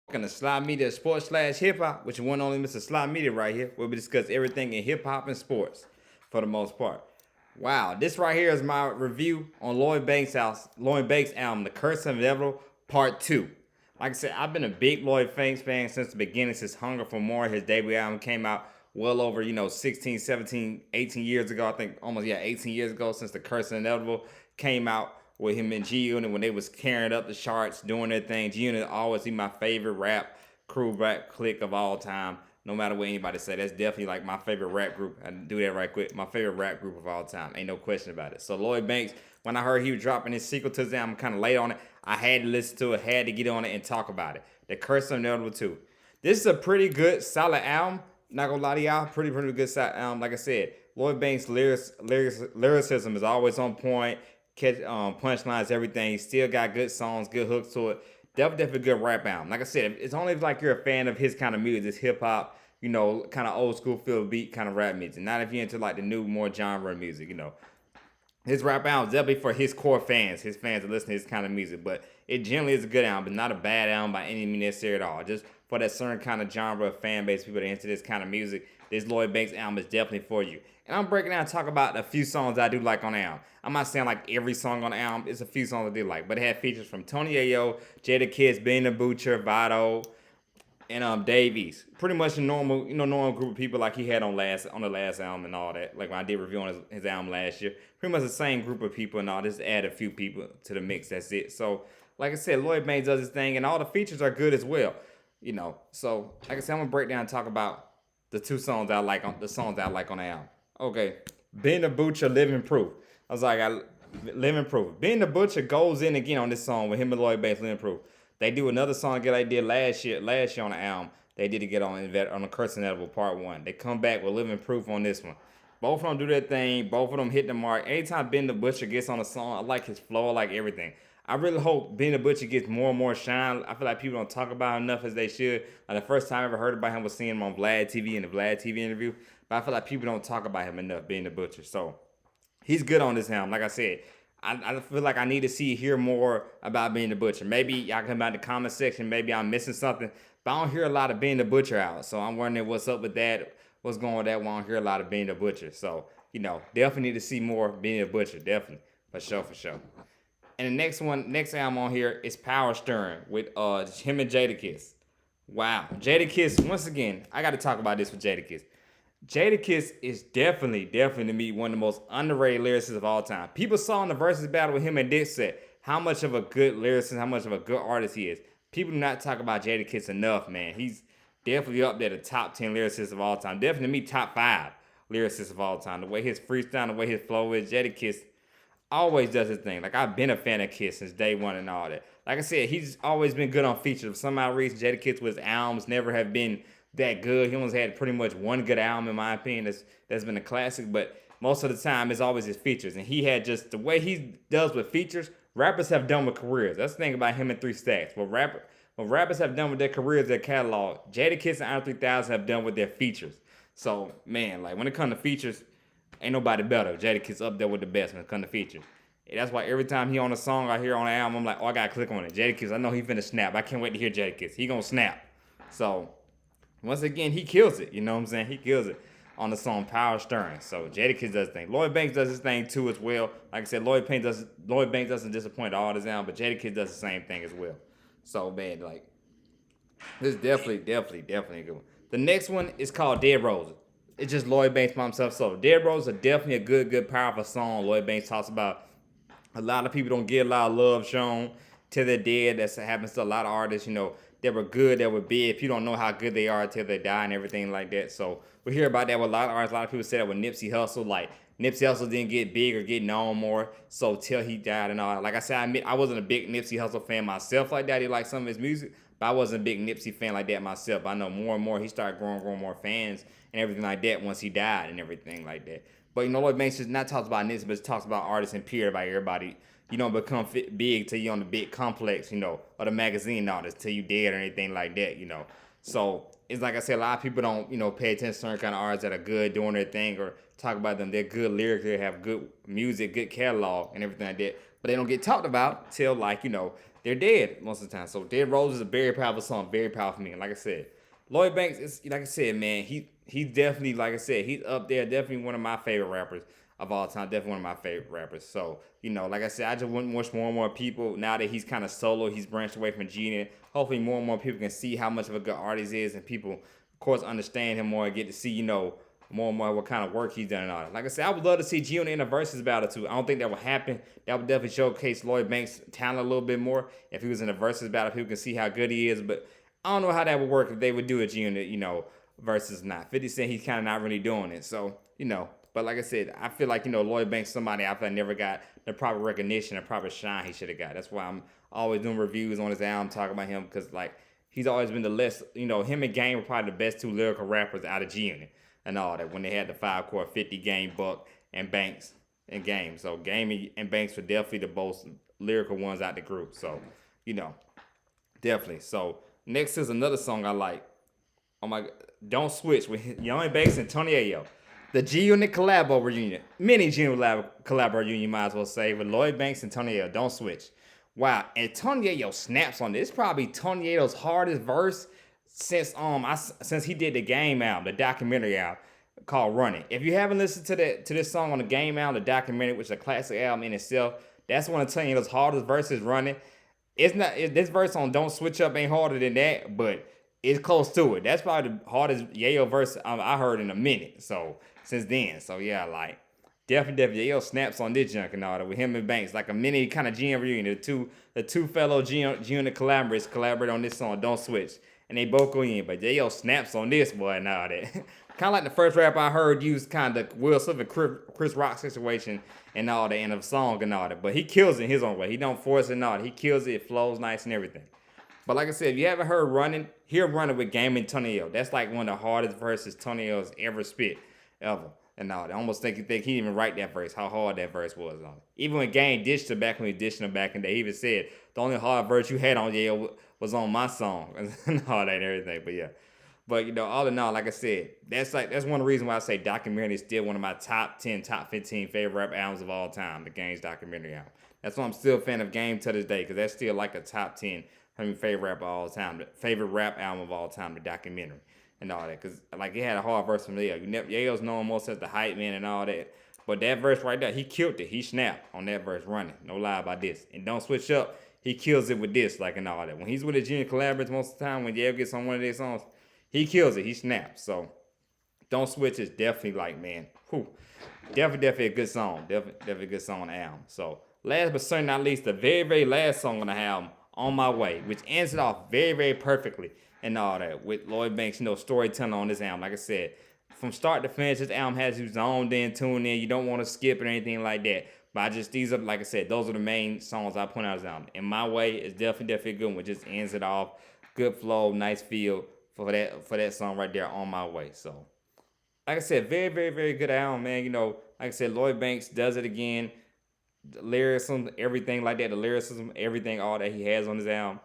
Welcome to Slide Media Sports slash Hip Hop, which is one only Mr. Slide Media right here, where we discuss everything in hip hop and sports for the most part. Wow, this right here is my review on Lloyd Banks' album, The Curse of Inevitable Part 2. Like I said, I've been a big Lloyd Banks fan since the beginning, since Hunger for More. His debut album came out well over, 16, 17, 18 years ago. I think almost, 18 years ago since The Curse of Inevitable came out with him and G Unit when they was carrying up the charts, doing their thing. G Unit always be my favorite rap clique of all time. No matter what anybody say, that's definitely like my favorite rap group. I do that right quick. My favorite rap group of all time. Ain't no question about it. So Lloyd Banks, when I heard he was dropping his sequel to his album, kind of late on it. I had to listen to it, had to get on it and talk about it. The Curse of Inevitable 2. This is a pretty good, solid album. Not gonna lie to y'all, pretty good solid album. Like I said, Lloyd Banks' lyricism is always on point. Catch punchlines, everything. He still got good songs, good hooks to it. Definitely a good rap album. Like I said, it's only if like you're a fan of his kind of music, this hip hop, kind of old school feel beat kind of rap music. Not if you're into like the new, more genre music. His rap album is definitely for his core fans, his fans that listen to his kind of music. But it generally is a good album, but not a bad album by any means necessary at all. Just for that certain kind of genre of fan base, people that are into this kind of music, this Lloyd Banks album is definitely for you. And I'm breaking down and talk about a few songs I do like on the album. I'm not saying like every song on the album. It's a few songs I do like, but it had features from Tony Ayo, Jada Kiss, Ben the Butcher, Vado, and Davies. Pretty much a normal group of people like he had on the last album and all that. Like when I did review on his album last year, pretty much the same group of people and all. Just add a few people to the mix. That's it. So like I said, Lloyd Banks does his thing, and all the features are good as well. So like I said, I'm gonna break down and talk about the two songs I like on the songs I like on the album. Okay, Ben the Butcher, Living Proof. I was like, Living Proof. Ben the Butcher goes in again on this song with him and Lloyd Banks, Living Proof. They do another song that I did last year on the album. They did to get on the Curse Inevitable Part 1. They come back with Living Proof on this one. Both of them do their thing. Both of them hit the mark. Anytime Ben the Butcher gets on a song, I like his flow. I like everything. I really hope Ben the Butcher gets more and more shine. I feel like people don't talk about him enough as they should. Like the first time I ever heard about him was seeing him on Vlad TV in the Vlad TV interview. But I feel like people don't talk about him enough, Ben the Butcher. So he's good on this album. Like I said, I feel like I need to hear more about Ben the Butcher. Maybe y'all come out in the comment section. Maybe I'm missing something. But I don't hear a lot of Ben the Butcher out. So I'm wondering what's up with that. What's going on with that? Well, I don't hear a lot of Ben the Butcher. So, definitely need to see more Ben the Butcher. Definitely. For sure. And the next album on here is Power Stirring with him and Jadakiss. Wow. Jadakiss, once again, I got to talk about this with Jadakiss. Jadakiss is definitely to me one of the most underrated lyricists of all time. People saw in the versus battle with him and Dipset how much of a good lyricist, how much of a good artist he is. People do not talk about Jadakiss enough, man. He's definitely up there, the top 10 lyricists of all time. Definitely me, top 5 lyricists of all time. The way his freestyle, the way his flow is, Jadakiss always does his thing. Like, I've been a fan of Kiss since day one and all that. Like I said, he's always been good on features. For some odd reason, Jadakiss with his albums never have been that good. He only had pretty much one good album, in my opinion, that's been a classic. But most of the time, it's always his features. And he had just the way he does with features, rappers have done with careers. That's the thing about him and Three Stacks. What rappers have done with their careers, their catalog, Jadakiss and Honor 3000 have done with their features. So, man, like when it comes to features, ain't nobody better. Jadakiss up there with the best when it comes to features. And that's why every time he on a song I hear on the album, I'm like, oh, I gotta click on it. Jadakiss, I know he finna snap. I can't wait to hear Jadakiss. He gonna snap. So, once again, he kills it. You know what I'm saying? He kills it on the song Power Stirring. So Jadakiss does his thing. Lloyd Banks does his thing too as well. Like I said, Lloyd Banks doesn't disappoint all his album, but Jadakiss does the same thing as well. So man, like this is definitely a good one. The next one is called Dead Roses. It's just Lloyd Banks by himself. So Dead Roses are definitely a good, powerful song. Lloyd Banks talks about a lot of people don't get a lot of love shown till they're dead. That happens to a lot of artists, that were good, that were big. If you don't know how good they are till they die and everything like that. So we hear about that with a lot of artists. A lot of people say that with Nipsey Hussle. Like Nipsey Hussle didn't get big or get known more, so till he died and all. Like I said, I admit I wasn't a big Nipsey Hussle fan myself like that. He liked some of his music, but I wasn't a big Nipsey fan like that myself. I know more and more he started growing more fans and everything like that once he died and everything like that. But Lloyd Banks just not talks about Nipsey, but talks about artists and period, about everybody. You don't become big till you on the big complex, or the magazine artist till you dead or anything like that. So it's like I said, a lot of people don't, pay attention to certain kind of artists that are good doing their thing or talk about them. They're good lyrically, they have good music, good catalog and everything like that. But they don't get talked about till like, they're dead most of the time. So Dead Rose is a very powerful song, very powerful for me. Like I said, Lloyd Banks is like I said, man, he's definitely like I said, he's up there, definitely one of my favorite rappers of all time, definitely one of my favorite rappers. So like I said, I just want more and more people now that he's kind of solo, he's branched away from Gina. Hopefully, more and more people can see how much of a good artist he is, and people, of course, understand him more and get to see more and more what kind of work he's done and all that. Like I said, I would love to see Gio in a versus battle too. I don't think that would happen. That would definitely showcase Lloyd Banks' talent a little bit more if he was in a versus battle. People can see how good he is, but I don't know how that would work if they would do a Gio, versus not. 50 Cent, he's kind of not really doing it. So, but like I said, I feel like, Lloyd Banks, somebody I feel like never got the proper recognition, the proper shine he should have got. That's why I'm always doing reviews on his album, talking about him, because, like, he's always been the less, him and Game were probably the best two lyrical rappers out of G Unit and all that when they had the 5 Core 50 Game, Buck, and Banks and Game. So Game and Banks were definitely the most lyrical ones out the group. So, definitely. So next is another song I like. Oh my, Don't Switch with Young Banks and Tony Ayo. The G Unit collabo reunion. Mini G Unit collabo reunion, you might as well say, with Lloyd Banks and Tony Ayo. Don't Switch. Wow, and Tony Ayo snaps on this. It's probably Tony Ayo's hardest verse since he did the Game album, the documentary album called Running. If you haven't listened to this song on the Game album, the documentary, which is a classic album in itself, that's one of Tony Ayo's hardest verses, Running. This verse on Don't Switch Up ain't harder than that, but it's close to it. That's probably the hardest Yayo verse I heard in a minute. So since then, so yeah, like definitely Yayo snaps on this junk and all that with him and Banks, like a mini kind of GM reunion. The two fellow G-Unit collaborators collaborate on this song, Don't Switch, and they both go in. But Yayo snaps on this boy and all that. Kind of like the first rap I heard use kind of Will Smith and Chris Rock situation and all that in a song and all that. But he kills it in his own way. He don't force it and all that. He kills it. It flows nice and everything. But like I said, if you haven't heard Running, hear Running with Game and Tony Ayo. That's like one of the hardest verses Tony Ayo's ever spit, ever. And all that. I almost think he didn't even write that verse, how hard that verse was on it. Even when Game ditched it back when he ditched him back in the day, he even said, the only hard verse you had on Ayo was on my song and all that and everything. But yeah. But all in all, like I said, that's one of the reasons why I say documentary is still one of my top 10, top 15 favorite rap albums of all time, the Game's documentary album. That's why I'm still a fan of Game to this day, because that's still like a top 10 favorite rap of all time, the favorite rap album of all time, the documentary and all that. Because like it had a hard verse from Yayo. Yayo's known most as the hype man and all that. But that verse right there, he killed it. He snapped on that verse, Running. No lie about this. And Don't Switch Up, he kills it with this, like and all that. When he's with his junior collaborators most of the time, when Yayo gets on one of their songs, he kills it. He snaps. So Don't Switch is definitely like, man, definitely a good song. Definitely a good song on the album. So last but certainly not least, the very, very last song on the album, On My Way, which ends it off very, very perfectly and all that with Lloyd Banks, storytelling on this album. Like I said, from start to finish, this album has you zoned in, tuned in. You don't want to skip or anything like that. But these are, like I said, those are the main songs I point out of this album. In My Way is definitely a good one. Just ends it off. Good flow, nice feel for that song right there, On My Way. So, like I said, very, very, very good album, man. Like I said, Lloyd Banks does it again. The lyricism, everything like that, the lyricism, everything, all that he has on his album,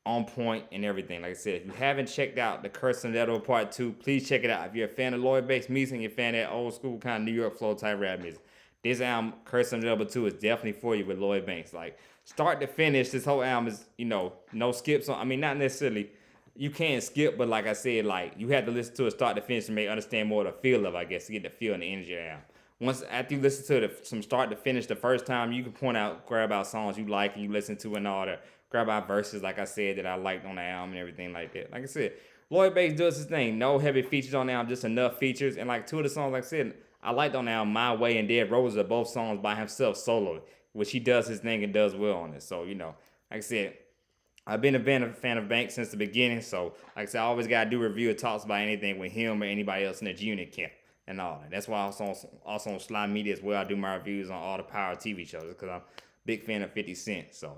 on point and everything. Like I said, if you haven't checked out the Curse and Nettle Part 2, please check it out. If you're a fan of Lloyd Banks music and you're a fan of that old school kind of New York flow type rap music, this album, Curse and Nettle 2, is definitely for you with Lloyd Banks. Like, start to finish, this whole album is, no skips on. I mean, not necessarily. You can't skip, but like I said, like you have to listen to it start to finish to make understand more of the feel of, I guess, to get the feel and the energy of the album. Once after you listen to it from start to finish the first time, you can grab out songs you like and you listen to and all that. Grab out verses, like I said, that I liked on the album and everything like that. Like I said, Lloyd Banks does his thing. No heavy features on the album, just enough features. And like two of the songs, like I said, I liked on the album, My Way and Dead Roses are both songs by himself solo, which he does his thing and does well on it. So, like I said, I've been a fan of Banks since the beginning, so like I said, I always gotta do review or talks about anything with him or anybody else in the G-Unit camp and all that. That's why I also on Slime Media as well. I do my reviews on all the Power TV shows because I'm a big fan of 50 Cent. So,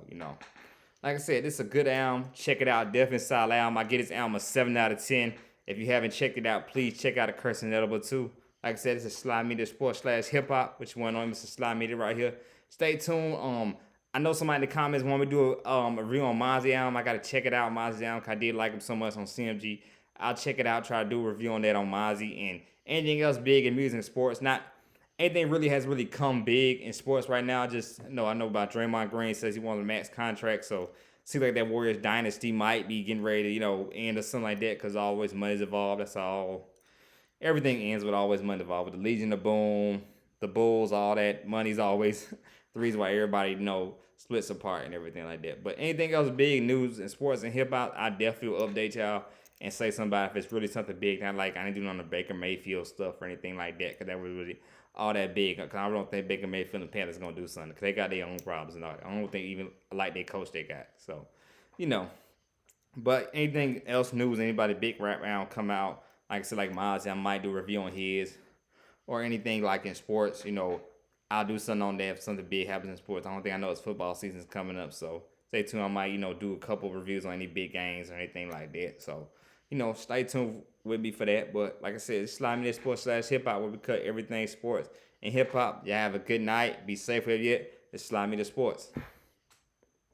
like I said, this is a good album. Check it out. Definitely solid album. I get this album a 7 out of 10. If you haven't checked it out, please check out the Curse and Edible 2. Like I said, it's a Slime Media Sports / Hip Hop, which one on Mr. Slime Media right here. Stay tuned. I know somebody in the comments want me to do a review on Mozzie album. I got to check it out, Mozzie album, because I did like him so much on CMG. I'll check it out, try to do a review on that on Mozzie and anything else big in music and sports. Not anything really has really come big in sports right now. Just I know about Draymond Green says he wants a max contract, so seems like that Warriors dynasty might be getting ready to end or something like that because always money's involved. That's all. Everything ends with always money involved. With the Legion of Boom, the Bulls, all that money's always the reason why everybody splits apart and everything like that. But anything else big news in sports and hip hop, I definitely will update y'all and say something about if it's really something big. Not like I ain't doing on the Baker Mayfield stuff or anything like that because that was really all that big. Because I don't think Baker Mayfield and the Panthers gonna do something because they got their own problems and all that. I don't think even like their coach they got. So, you know. But anything else news, anybody big right now come out, like I said, like Miles, I might do a review on his or anything like in sports, I'll do something on that if something big happens in sports. I don't think I know it's football season's coming up, so stay tuned. I might, do a couple reviews on any big games or anything like that. So, stay tuned with me for that. But like I said, it's Slimy That Sports / Hip Hop where we cut everything sports and hip hop. Y'all have a good night. Be safe with you. It's Slimy The Sports.